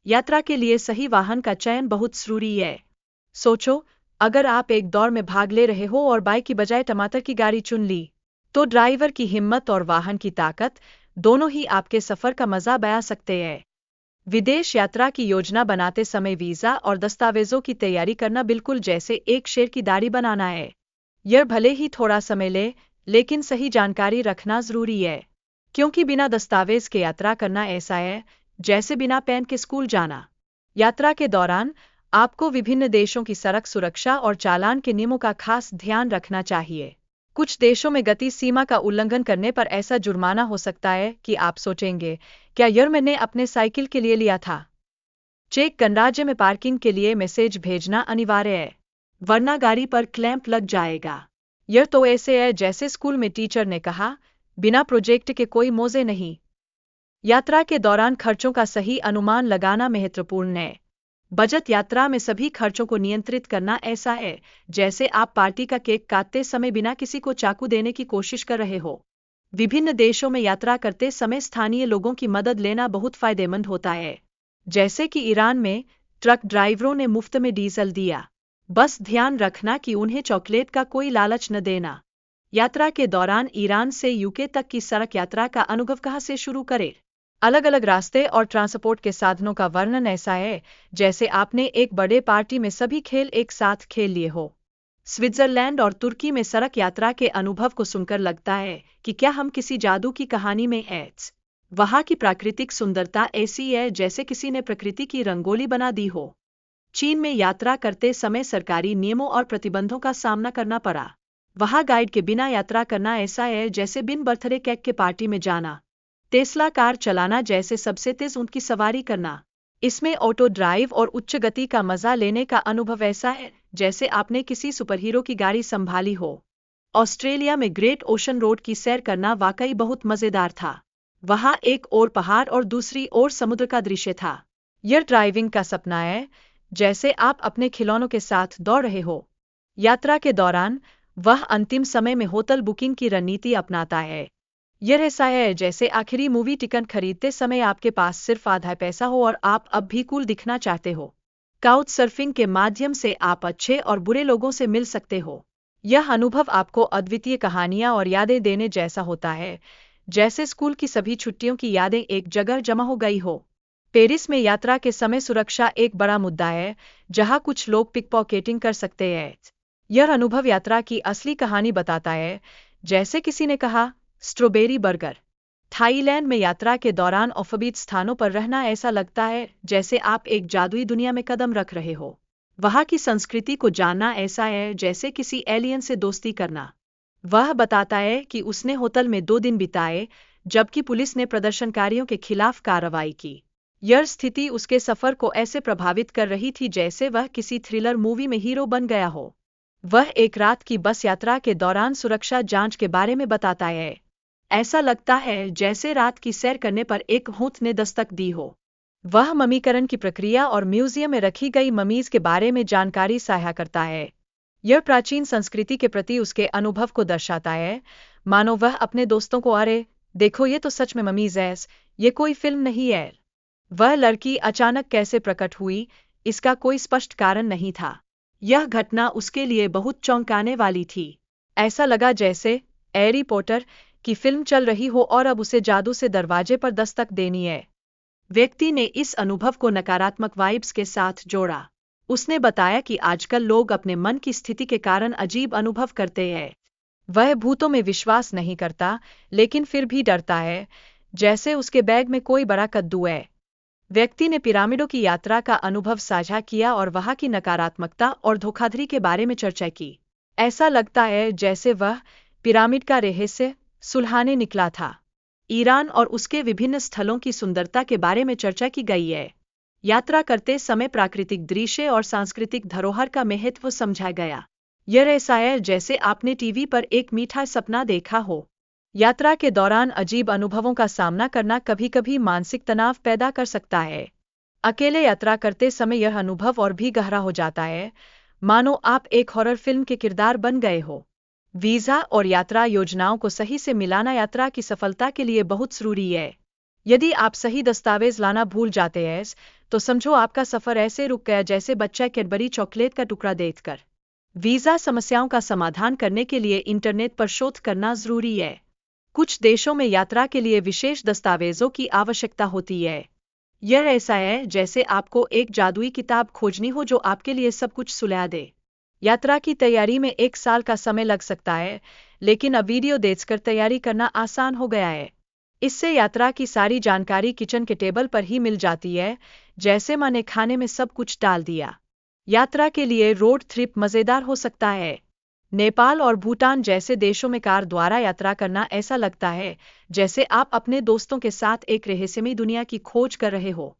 यात्रा के लिए सही वाहन का चयन बहुत जरूरी है। सोचो, अगर आप एक दौड़ में भाग ले रहे हो और बाइक की बजाय टमाटर की गाड़ी चुन ली, तो ड्राइवर की हिम्मत और वाहन की ताकत दोनों ही आपके सफर का मजा बढ़ा सकते हैं। विदेश यात्रा की योजना बनाते समय वीजा और दस्तावेजों की तैयारी करना बिल्कुल जैसे एक शेर की दाढ़ी बनाना है। यह भले ही थोड़ा समय ले, लेकिन सही जानकारी रखना जरूरी है, क्योंकि बिना दस्तावेज के यात्रा करना ऐसा है जैसे बिना पेन के स्कूल जाना। यात्रा के दौरान आपको विभिन्न देशों की सड़क सुरक्षा और चालान के नियमों का खास ध्यान रखना चाहिए। कुछ देशों में गति सीमा का उल्लंघन करने पर ऐसा जुर्माना हो सकता है कि आप सोचेंगे, क्या यह मैंने अपने साइकिल के लिए लिया था? चेक गणराज्य में पार्किंग के लिए मैसेज भेजना अनिवार्य है, वरना गाड़ी पर क्लैंप लग जाएगा। यह तो ऐसे है जैसे स्कूल में टीचर ने कहा, बिना प्रोजेक्ट के कोई मौजे नहीं। यात्रा के दौरान खर्चों का सही अनुमान लगाना महत्वपूर्ण है। बजट यात्रा में सभी खर्चों को नियंत्रित करना ऐसा है जैसे आप पार्टी का केक काटते समय बिना किसी को चाकू देने की कोशिश कर रहे हो। विभिन्न देशों में यात्रा करते समय स्थानीय लोगों की मदद लेना बहुत फायदेमंद होता है। जैसे कि ईरान में ट्रक ड्राइवरों ने मुफ्त में डीजल दिया। बस ध्यान रखना कि उन्हें चॉकलेट का कोई लालच न देना। यात्रा के दौरान ईरान से यूके तक की सड़क यात्रा का अनुभव कहाँ से शुरू करें? अलग अलग रास्ते और ट्रांसपोर्ट के साधनों का वर्णन ऐसा है जैसे आपने एक बड़े पार्टी में सभी खेल एक साथ खेल लिए हो। स्विट्जरलैंड और तुर्की में सड़क यात्रा के अनुभव को सुनकर लगता है कि क्या हम किसी जादू की कहानी में हैं। वहाँ की प्राकृतिक सुंदरता ऐसी है जैसे किसी ने प्रकृति की रंगोली बना दी हो। चीन में यात्रा करते समय सरकारी नियमों और प्रतिबंधों का सामना करना पड़ा। वहाँ गाइड के बिना यात्रा करना ऐसा है जैसे बिन बर्थडे केक के पार्टी में जाना। टेस्ला कार चलाना जैसे सबसे तेज उनकी सवारी करना। इसमें ऑटो ड्राइव और उच्च गति का मजा लेने का अनुभव ऐसा है जैसे आपने किसी सुपरहीरो की गाड़ी संभाली हो। ऑस्ट्रेलिया में ग्रेट ओशन रोड की सैर करना वाकई बहुत मजेदार था। वहाँ एक और पहाड़ और दूसरी ओर समुद्र का दृश्य था। यह ड्राइविंग का सपना है, जैसे आप अपने खिलौनों के साथ दौड़ रहे हो। यात्रा के दौरान वह अंतिम समय में होटल बुकिंग की रणनीति अपनाता है। यह ऐसा है जैसे आखिरी मूवी टिकट खरीदते समय आपके पास सिर्फ आधा पैसा हो और आप अब भी कूल दिखना चाहते हो। काउच सर्फिंग के माध्यम से आप अच्छे और बुरे लोगों से मिल सकते हो। यह अनुभव आपको अद्वितीय कहानियां और यादें देने जैसा होता है, जैसे स्कूल की सभी छुट्टियों की यादें एक जगह जमा हो गई हो। पेरिस में यात्रा के समय सुरक्षा एक बड़ा मुद्दा है, जहां कुछ लोग पिकपॉकेटिंग कर सकते हैं। यह अनुभव यात्रा की असली कहानी बताता है, जैसे किसी ने कहा, स्ट्रॉबेरी बर्गर। थाईलैंड में यात्रा के दौरान ऑफबीट स्थानों पर रहना ऐसा लगता है जैसे आप एक जादुई दुनिया में कदम रख रहे हो। वहाँ की संस्कृति को जानना ऐसा है जैसे किसी एलियन से दोस्ती करना। वह बताता है कि उसने होटल में 2 दिन बिताए, जबकि पुलिस ने प्रदर्शनकारियों के खिलाफ कार्रवाई की। यह स्थिति उसके सफर को ऐसे प्रभावित कर रही थी जैसे वह किसी थ्रिलर मूवी में हीरो बन गया हो। वह एक रात की बस यात्रा के दौरान सुरक्षा जांच के बारे में बताता है। ऐसा लगता है जैसे रात की सैर करने पर एक भूत ने दस्तक दी हो। वह ममीकरण की प्रक्रिया और म्यूजियम में रखी गई ममीज के बारे में जानकारी साझा करता है। यह प्राचीन संस्कृति के प्रति उसके अनुभव को दर्शाता है, मानो वह अपने दोस्तों को, अरे देखो ये तो सच में ममीज है, ये कोई फिल्म नहीं है। वह लड़की अचानक कैसे प्रकट हुई, इसका कोई स्पष्ट कारण नहीं था। यह घटना उसके लिए बहुत चौंकाने वाली थी। ऐसा लगा जैसे हैरी पॉटर की फिल्म चल रही हो और अब उसे जादू से दरवाजे पर दस्तक देनी है। व्यक्ति ने इस अनुभव को नकारात्मक वाइब्स के साथ जोड़ा। उसने बताया कि आजकल लोग अपने मन की स्थिति के कारण अजीब अनुभव करते हैं। वह भूतों में विश्वास नहीं करता, लेकिन फिर भी डरता है, जैसे उसके बैग में कोई बड़ा कद्दू है। व्यक्ति ने पिरामिडों की यात्रा का अनुभव साझा किया और वहाँ की नकारात्मकता और धोखाधड़ी के बारे में चर्चा की। ऐसा लगता है जैसे वह पिरामिड का रहस्य सुलझाने निकला था। ईरान और उसके विभिन्न स्थलों की सुंदरता के बारे में चर्चा की गई है। यात्रा करते समय प्राकृतिक दृश्य और सांस्कृतिक धरोहर का महत्व समझा गया। यह ऐसा है जैसे आपने टीवी पर एक मीठा सपना देखा हो। यात्रा के दौरान अजीब अनुभवों का सामना करना कभी-कभी मानसिक तनाव पैदा कर सकता है। अकेले यात्रा करते समय यह अनुभव और भी गहरा हो जाता है, मानो आप एक हॉरर फिल्म के किरदार बन गए हो। वीजा और यात्रा योजनाओं को सही से मिलाना यात्रा की सफलता के लिए बहुत जरूरी है। यदि आप सही दस्तावेज लाना भूल जाते हैं तो समझो आपका सफर ऐसे रुक गया जैसे बच्चा कैडबरी चॉकलेट का टुकड़ा देखकर। वीजा समस्याओं का समाधान करने के लिए इंटरनेट पर शोध करना जरूरी है। कुछ देशों में यात्रा के लिए विशेष दस्तावेजों की आवश्यकता होती है। यह ऐसा है जैसे आपको एक जादुई किताब खोजनी हो जो आपके लिए सब कुछ सुलझा दे। यात्रा की तैयारी में 1 साल का समय लग सकता है, लेकिन अब वीडियो देखकर तैयारी करना आसान हो गया है। इससे यात्रा की सारी जानकारी किचन के टेबल पर ही मिल जाती है, जैसे मैंने खाने में सब कुछ डाल दिया। यात्रा के लिए रोड ट्रिप मज़ेदार हो सकता है। नेपाल और भूटान जैसे देशों में कार द्वारा यात्रा करना ऐसा लगता है जैसे आप अपने दोस्तों के साथ एक रहस्यमयी दुनिया की खोज कर रहे हो।